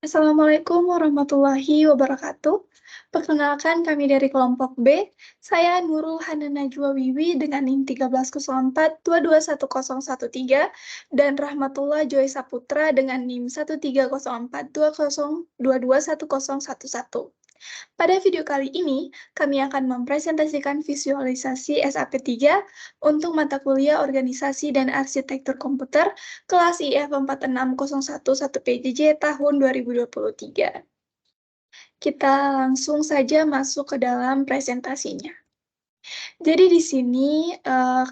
Assalamualaikum warahmatullahi wabarakatuh. Perkenalkan kami dari kelompok B. Saya Nurul Hana Najwa Wiwi dengan NIM 1304221013 dan Rahmatullah Joy Saputra dengan NIM 130420221011. Pada video kali ini, kami akan mempresentasikan visualisasi SAP3 untuk mata kuliah Organisasi dan Arsitektur Komputer kelas IF 46011 PJJ tahun 2023. Kita langsung saja masuk ke dalam presentasinya. Jadi di sini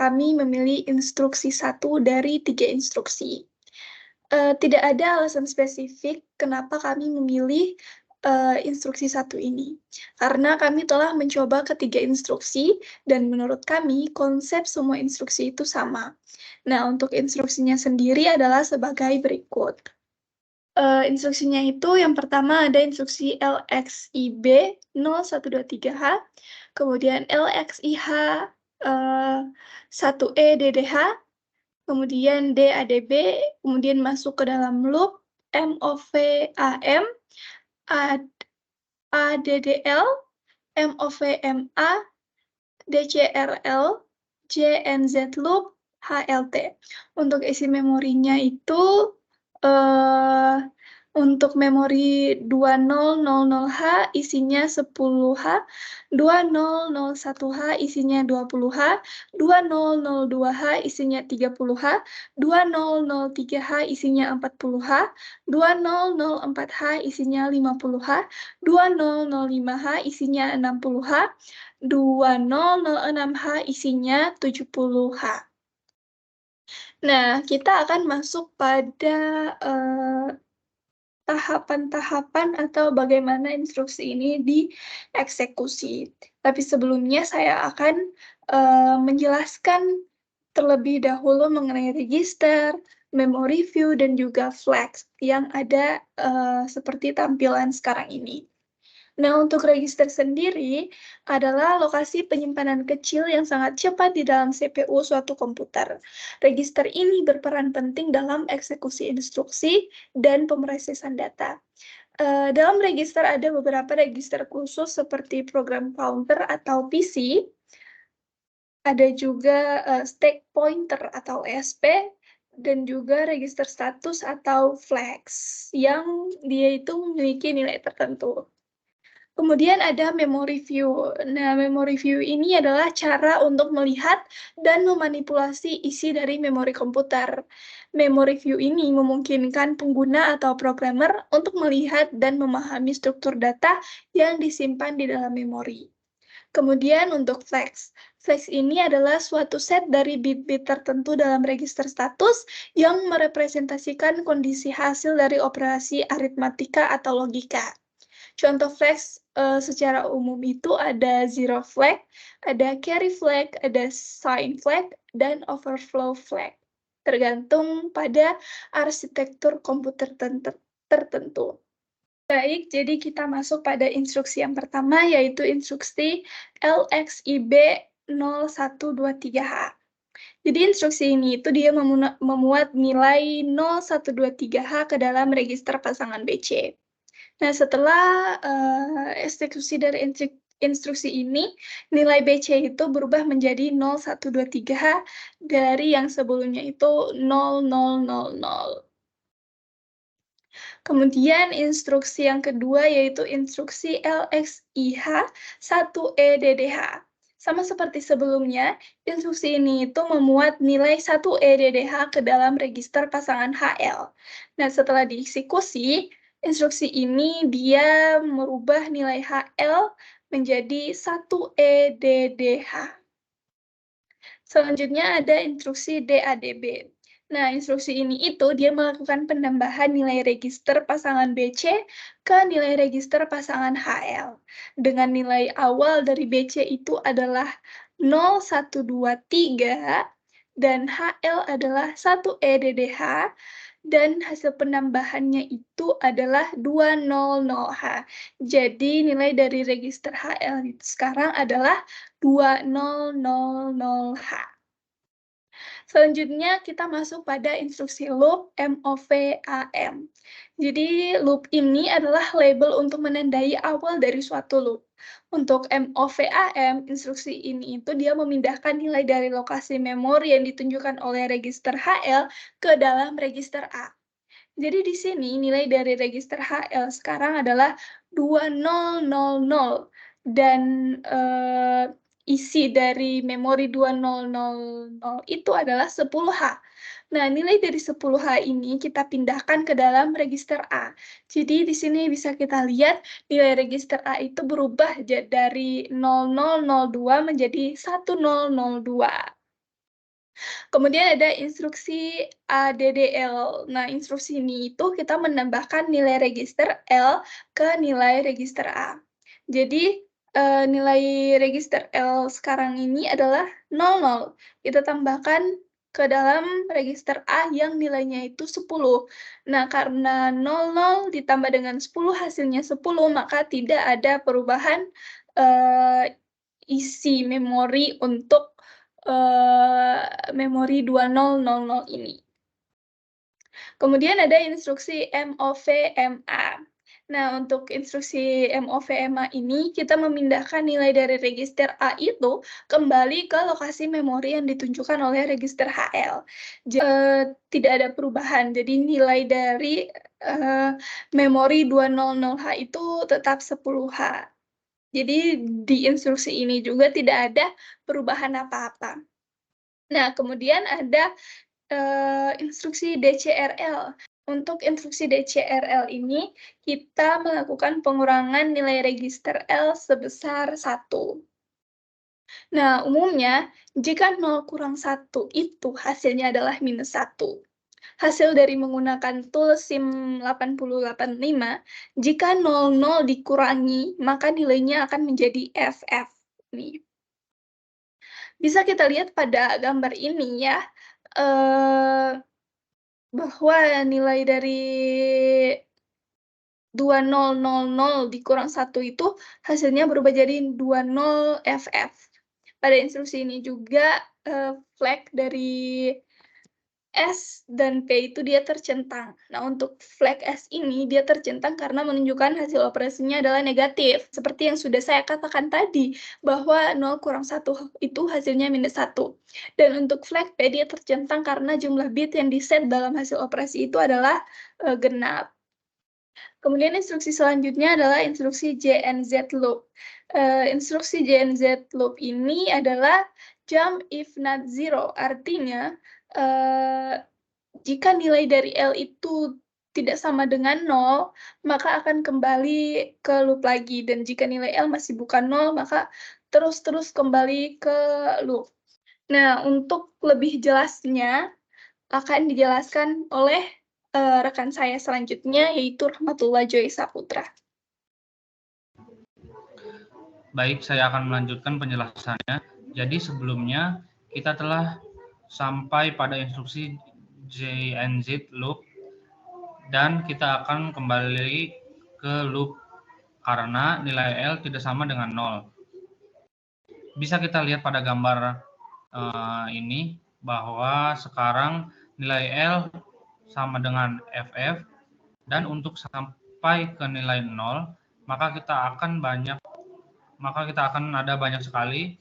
kami memilih instruksi 1 dari 3 instruksi. Tidak ada alasan spesifik kenapa kami memilih instruksi 1 ini. Karena kami telah mencoba ketiga instruksi, dan menurut kami konsep semua instruksi itu sama. Nah, untuk instruksinya sendiri adalah sebagai berikut. Instruksinya itu yang pertama ada instruksi LXIB 0123H, kemudian LXIH 1E-DDH, kemudian DADB, kemudian masuk ke dalam loop MOV-AM, ADDL, MOV-MA, DCRL, JNZ loop, HLT. Untuk isi memorinya itu untuk memori 2000H isinya 10H, 2001H isinya 20H, 2002H isinya 30H, 2003H isinya 40H, 2004H isinya 50H, 2005H isinya 60H, 2006H isinya 70H. Nah, kita akan masuk pada tahapan-tahapan atau bagaimana instruksi ini dieksekusi. Tapi sebelumnya saya akan menjelaskan terlebih dahulu mengenai register, memory view, dan juga flags yang ada seperti tampilan sekarang ini. Nah, untuk register sendiri adalah lokasi penyimpanan kecil yang sangat cepat di dalam CPU suatu komputer. Register ini berperan penting dalam eksekusi instruksi dan pemrosesan data. Dalam register ada beberapa register khusus seperti program counter atau PC, ada juga stack pointer atau ESP, dan juga register status atau flags yang dia itu memiliki nilai tertentu. Kemudian ada memory view. Nah, memory view ini adalah cara untuk melihat dan memanipulasi isi dari memori komputer. Memory view ini memungkinkan pengguna atau programmer untuk melihat dan memahami struktur data yang disimpan di dalam memori. Kemudian untuk flags. Flags ini adalah suatu set dari bit-bit tertentu dalam register status yang merepresentasikan kondisi hasil dari operasi aritmatika atau logika. Contoh flags secara umum itu ada zero flag, ada carry flag, ada sign flag, dan overflow flag. Tergantung pada arsitektur komputer tertentu. Baik, jadi kita masuk pada instruksi yang pertama, yaitu instruksi LXIB 0123H. Jadi instruksi ini itu dia memuat nilai 0123H ke dalam register pasangan BC. Nah, setelah eksekusi dari instruksi ini, nilai BC itu berubah menjadi 0123H dari yang sebelumnya itu 0000. Kemudian instruksi yang kedua yaitu instruksi LXIH 1EDDH. Sama seperti sebelumnya, instruksi ini itu memuat nilai 1EDDH ke dalam register pasangan HL. Nah, setelah dieksekusi, instruksi ini dia merubah nilai HL menjadi 1EDDH. Selanjutnya ada instruksi DADB. Nah, instruksi ini itu dia melakukan penambahan nilai register pasangan BC ke nilai register pasangan HL. Dengan nilai awal dari BC itu adalah 0123 dan HL adalah 1EDDH, dan hasil penambahannya itu adalah 200H. Jadi nilai dari register HL sekarang adalah 2000H. Selanjutnya kita masuk pada instruksi loop MOV-AM. Jadi loop ini adalah label untuk menandai awal dari suatu loop. Untuk MOV-AM, instruksi ini itu dia memindahkan nilai dari lokasi memori yang ditunjukkan oleh register HL ke dalam register A. Jadi di sini nilai dari register HL sekarang adalah 2000 dan isi dari memori 2000 itu adalah 10H. Nah, nilai dari 10H ini kita pindahkan ke dalam register A. Jadi di sini bisa kita lihat nilai register A itu berubah dari 0002 menjadi 1002. Kemudian ada instruksi ADDL. Nah, instruksi ini itu kita menambahkan nilai register L ke nilai register A. Jadi, nilai register L sekarang ini adalah 00. Kita tambahkan ke dalam register A yang nilainya itu 10. Nah, karena 00 ditambah dengan 10 hasilnya 10, maka tidak ada perubahan isi memori untuk memori 2000 ini. Kemudian ada instruksi MOV-MA. Nah, untuk instruksi MOV-MA ini, kita memindahkan nilai dari register A itu kembali ke lokasi memori yang ditunjukkan oleh register HL. Tidak ada perubahan, jadi nilai dari memori 200H itu tetap 10H. Jadi di instruksi ini juga tidak ada perubahan apa-apa. Nah, kemudian ada instruksi DCRL. Untuk instruksi DCRL ini, kita melakukan pengurangan nilai register L sebesar 1. Nah, umumnya, jika 0 kurang 1 itu hasilnya adalah minus 1. Hasil dari menggunakan tool SIM 8085, jika 00 dikurangi, maka nilainya akan menjadi FF. Nih. Bisa kita lihat pada gambar ini ya, bahwa nilai dari 2000 dikurang 1 itu hasilnya berubah jadi 20FF. Pada instruksi ini juga flag dari S dan P itu dia tercentang. Nah, untuk flag S ini dia tercentang karena menunjukkan hasil operasinya adalah negatif. Seperti yang sudah saya katakan tadi, bahwa 0 kurang 1 itu hasilnya minus 1. Dan untuk flag P dia tercentang karena jumlah bit yang diset dalam hasil operasi itu adalah genap. Kemudian instruksi selanjutnya adalah instruksi JNZ loop. Instruksi JNZ loop ini adalah jump if not zero, artinya jika nilai dari L itu tidak sama dengan 0, maka akan kembali ke loop lagi. Dan jika nilai L masih bukan 0, maka terus-terus kembali ke loop. Nah, untuk lebih jelasnya akan dijelaskan oleh rekan saya selanjutnya, yaitu Rahmatullah Joy Saputra. Baik, saya akan melanjutkan penjelasannya. Jadi sebelumnya kita telah sampai pada instruksi JNZ loop dan kita akan kembali ke loop karena nilai L tidak sama dengan 0. Bisa kita lihat pada gambar ini bahwa sekarang nilai L sama dengan FF dan untuk sampai ke nilai 0 maka kita akan ada banyak sekali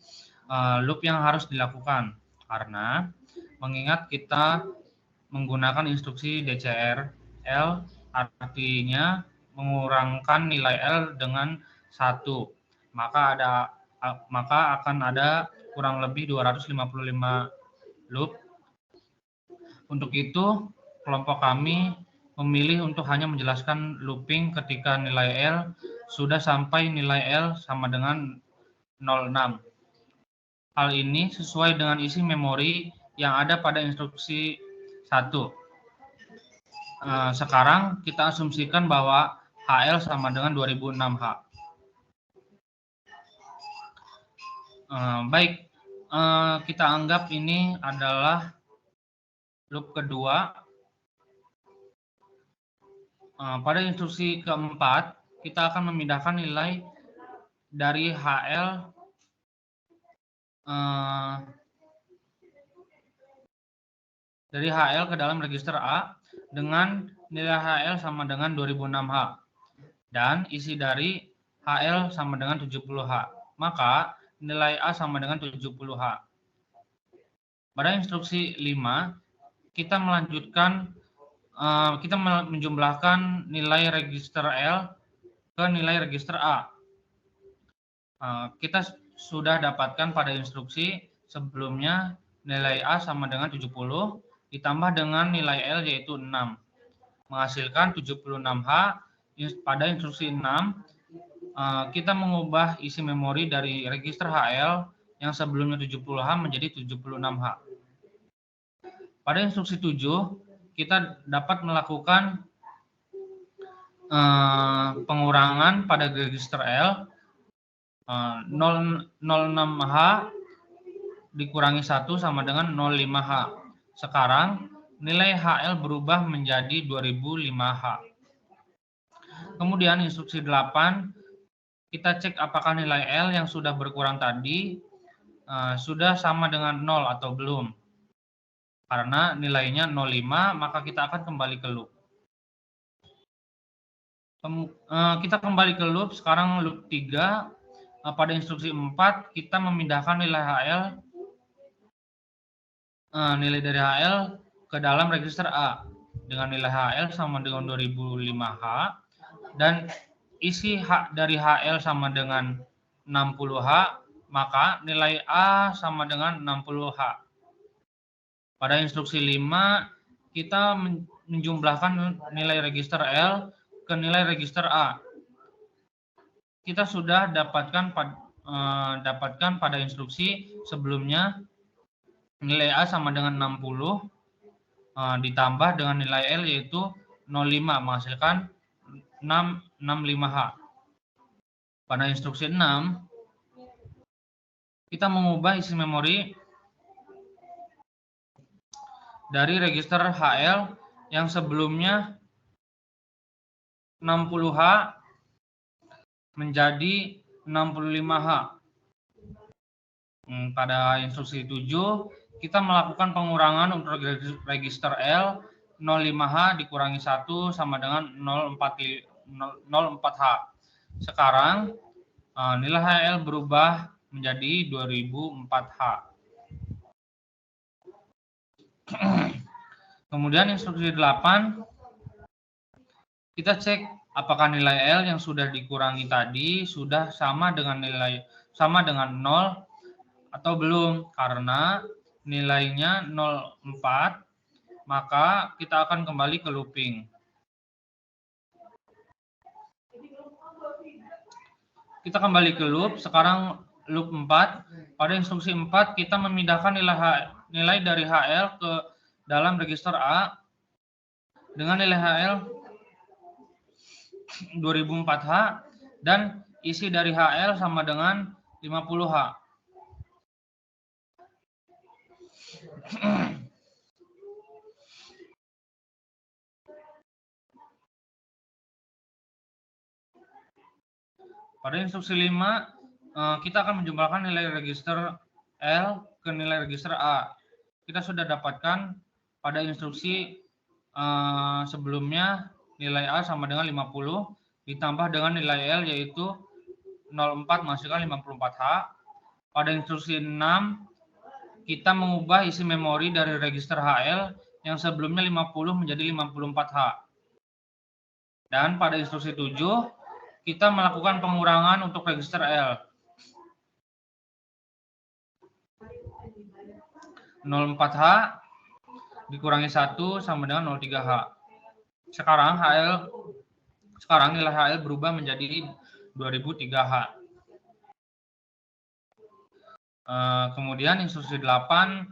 loop yang harus dilakukan karena mengingat kita menggunakan instruksi DCRL artinya mengurangkan nilai L dengan 1 maka akan ada kurang lebih 255 loop. Untuk itu kelompok kami memilih untuk hanya menjelaskan looping ketika nilai L sudah sampai nilai L sama dengan 06. Hal ini sesuai dengan isi memori yang ada pada instruksi 1. Sekarang kita asumsikan bahwa HL sama dengan 2006H. Baik, kita anggap ini adalah loop kedua. Pada instruksi keempat, kita akan memindahkan nilai dari HL dari HL ke dalam register A dengan nilai HL sama dengan 2006H dan isi dari HL sama dengan 70H. Maka nilai A sama dengan 70H. Pada instruksi 5, kita menjumlahkan nilai register L ke nilai register A. Kita sudah dapatkan pada instruksi sebelumnya nilai A sama dengan 70 ditambah dengan nilai L yaitu 6. Menghasilkan 76H. Pada instruksi 6, kita mengubah isi memori dari register HL yang sebelumnya 70H menjadi 76H. Pada instruksi 7, kita dapat melakukan pengurangan pada register L. 06H dikurangi 1 sama dengan 05H. Sekarang nilai HL berubah menjadi 2005H. Kemudian instruksi 8, kita cek apakah nilai L yang sudah berkurang tadi sudah sama dengan 0 atau belum. Karena nilainya 05, maka kita akan kembali ke loop. Kita kembali ke loop, sekarang loop 3. Pada instruksi 4, kita memindahkan nilai HL, nilai dari HL ke dalam register A dengan nilai HL sama dengan 2005H dan isi dari HL sama dengan 60H, maka nilai A sama dengan 60H. Pada instruksi 5, kita menjumlahkan nilai register L ke nilai register A. Kita sudah dapatkan pada instruksi sebelumnya nilai A sama dengan 60 ditambah dengan nilai L yaitu 05 menghasilkan 65H. Pada instruksi 6, kita mengubah isi memori dari register HL yang sebelumnya 60H menjadi 65H. Pada instruksi 7, kita melakukan pengurangan untuk register L. 05H dikurangi 1 sama dengan 04H. Sekarang nilai HL berubah menjadi 2004H. Kemudian instruksi 8, kita cek apakah nilai L yang sudah dikurangi tadi sudah sama dengan 0 atau belum. Karena nilainya 04, maka kita akan kembali ke looping. Kita kembali ke loop, sekarang loop 4. Pada instruksi 4, kita memindahkan nilai dari HL ke dalam register A dengan nilai HL 2004H dan isi dari HL sama dengan 50H. Pada instruksi 5, kita akan menjumlahkan nilai register L ke nilai register A. Kita sudah dapatkan pada instruksi sebelumnya nilai A sama dengan 50 ditambah dengan nilai L yaitu 04 menghasilkan 54H. Pada instruksi 6, kita mengubah isi memori dari register HL yang sebelumnya 50 menjadi 54H. Dan pada instruksi 7, kita melakukan pengurangan untuk register L. 04H dikurangi 1 sama dengan 03H. Sekarang nilai HL berubah menjadi 2003H. Kemudian instruksi 8,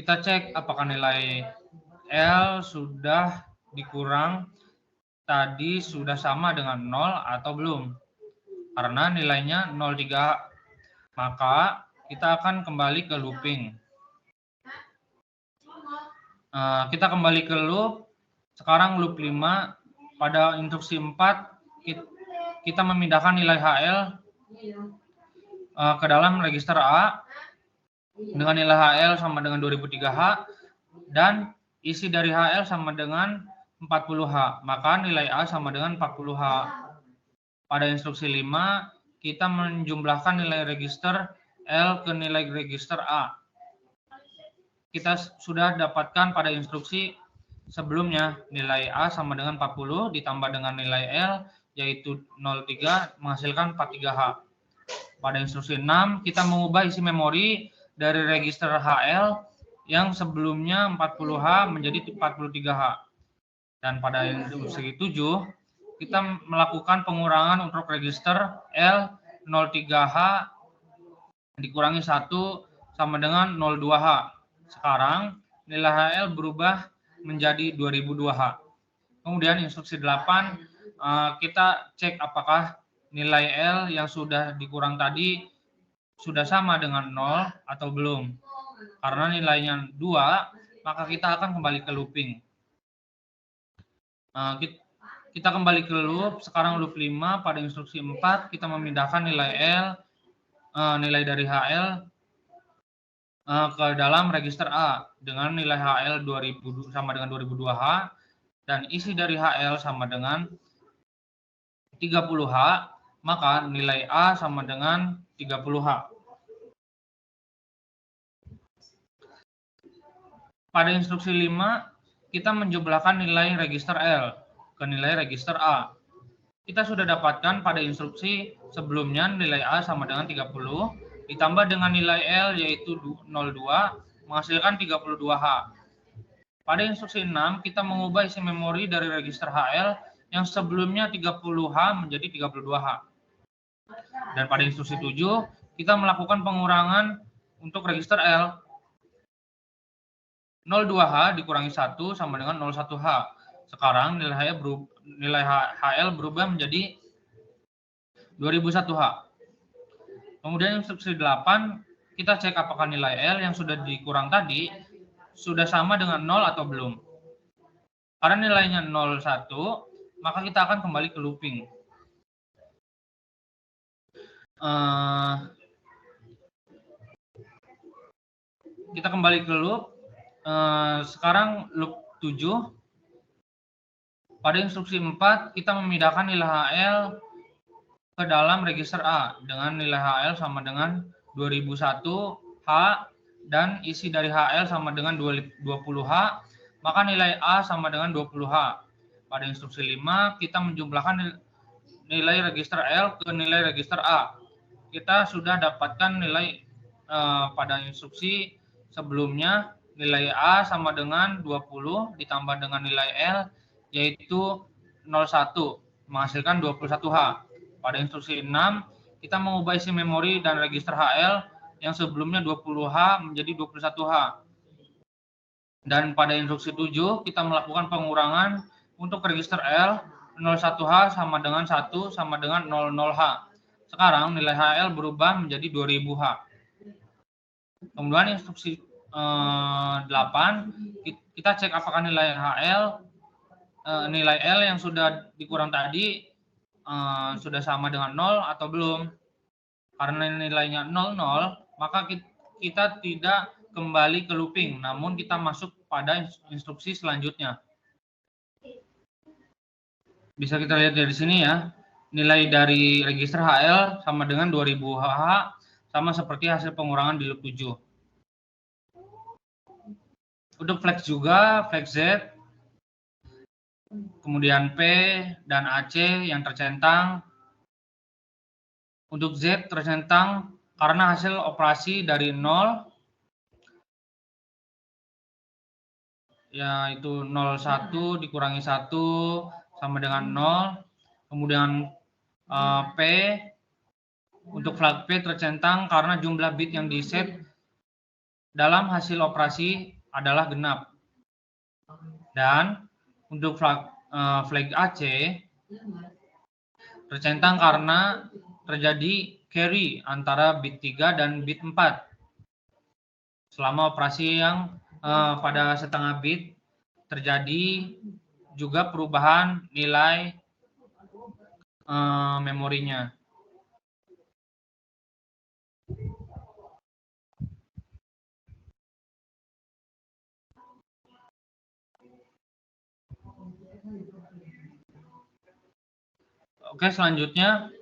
kita cek apakah nilai L sudah dikurang tadi sudah sama dengan 0 atau belum. Karena nilainya 03, maka kita akan kembali ke looping. Kita kembali ke loop, sekarang loop 5. Pada instruksi 4, kita memindahkan nilai HL ke dalam register A dengan nilai HL sama dengan 2003H dan isi dari HL sama dengan 40H, maka nilai A sama dengan 40H. Pada instruksi 5, kita menjumlahkan nilai register L ke nilai register A. Kita sudah dapatkan pada instruksi sebelumnya nilai A sama dengan 40 ditambah dengan nilai L yaitu 03 menghasilkan 43H. Pada instruksi 6, kita mengubah isi memori dari register HL yang sebelumnya 40H menjadi 43H. Dan pada instruksi 7, kita melakukan pengurangan untuk register L 03H dikurangi 1 sama dengan 02H. Sekarang nilai HL berubah menjadi 2002H. Kemudian instruksi 8, kita cek apakah nilai L yang sudah dikurang tadi sudah sama dengan 0 atau belum. Karena nilainya 2, maka kita akan kembali ke looping. Kita kembali ke loop, sekarang loop 5 pada instruksi 4 kita memindahkan nilai L, nilai dari HL ke dalam register A dengan nilai HL 2000 sama dengan 2002H dan isi dari HL sama dengan 30H, maka nilai A sama dengan 30H. Pada instruksi 5, kita menjumlahkan nilai register L ke nilai register A. Kita sudah dapatkan pada instruksi sebelumnya nilai A sama dengan 30, ditambah dengan nilai L yaitu 02, menghasilkan 32H. Pada instruksi 6, kita mengubah isi memori dari register HL yang sebelumnya 30H menjadi 32H. Dan pada instruksi 7, kita melakukan pengurangan untuk register L. 02H dikurangi 1 sama dengan 01H. Sekarang nilai HL berubah menjadi 2001H. Kemudian instruksi 8, kita cek apakah nilai L yang sudah dikurang tadi sudah sama dengan 0 atau belum. Karena nilainya 01, maka kita akan kembali ke looping. Kita kembali ke loop. Sekarang loop 7. Pada instruksi 4, kita memindahkan nilai HL ke dalam register A dengan nilai HL sama dengan 2001H dan isi dari HL sama dengan 20H, maka nilai A sama dengan 20H. Pada instruksi 5, kita menjumlahkan nilai register L ke nilai register A. Kita sudah dapatkan nilai pada instruksi sebelumnya nilai A sama dengan 20 ditambah dengan nilai L yaitu 01 menghasilkan 21H. Pada instruksi 6, kita mengubah isi memori dan register HL yang sebelumnya 20H menjadi 21H. Dan pada instruksi 7, kita melakukan pengurangan untuk register L 01H sama dengan 1 sama dengan 00H. Sekarang nilai HL berubah menjadi 2000H. Kemudian instruksi 8, kita cek apakah nilai nilai L yang sudah dikurang tadi sudah sama dengan 0 atau belum. Karena nilainya 00, maka kita tidak kembali ke looping, namun kita masuk pada instruksi selanjutnya. Bisa kita lihat dari sini ya, nilai dari register HL sama dengan 2000H, sama seperti hasil pengurangan di loop 7. Untuk flag juga, flag Z, kemudian P dan AC yang tercentang. Untuk Z tercentang karena hasil operasi dari 0, yaitu 01 dikurangi 1 sama dengan 0. Kemudian P, untuk flag P tercentang karena jumlah bit yang diset dalam hasil operasi adalah genap. Dan untuk flag AC tercentang karena terjadi carry antara bit 3 dan bit 4 selama operasi yang pada setengah bit terjadi juga perubahan nilai memorinya. Oke, selanjutnya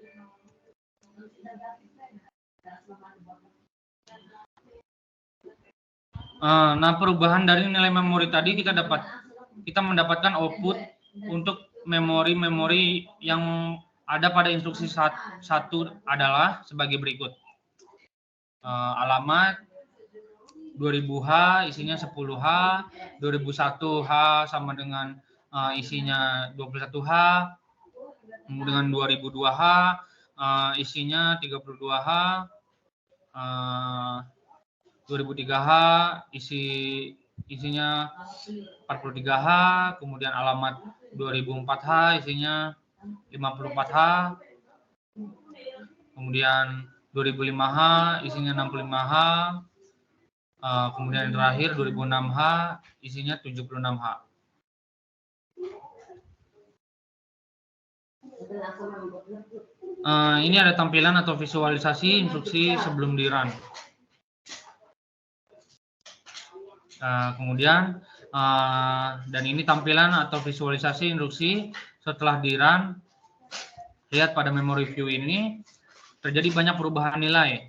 nah, perubahan dari nilai memori tadi kita mendapatkan output untuk memori-memori yang ada pada instruksi satu adalah sebagai berikut. Alamat 2000H isinya 10H, 2001H sama dengan isinya 21H, dengan 2002H isinya 32H, 2003H isinya 43H, kemudian alamat 2004H isinya 54H, kemudian 2005H isinya 65H, kemudian yang terakhir 2006H isinya 76H. Ini ada tampilan atau visualisasi instruksi sebelum di run. Kemudian dan ini tampilan atau visualisasi instruksi setelah di run. Lihat pada memory view ini terjadi banyak perubahan nilai,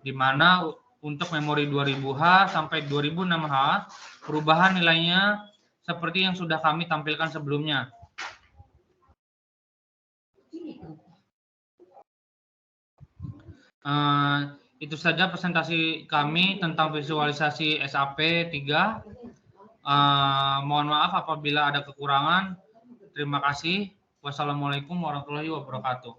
di mana untuk memori 2000H sampai 2006H perubahan nilainya seperti yang sudah kami tampilkan sebelumnya. Itu saja presentasi kami tentang visualisasi SAP 3. Mohon maaf apabila ada kekurangan. Terima kasih. Wassalamualaikum warahmatullahi wabarakatuh.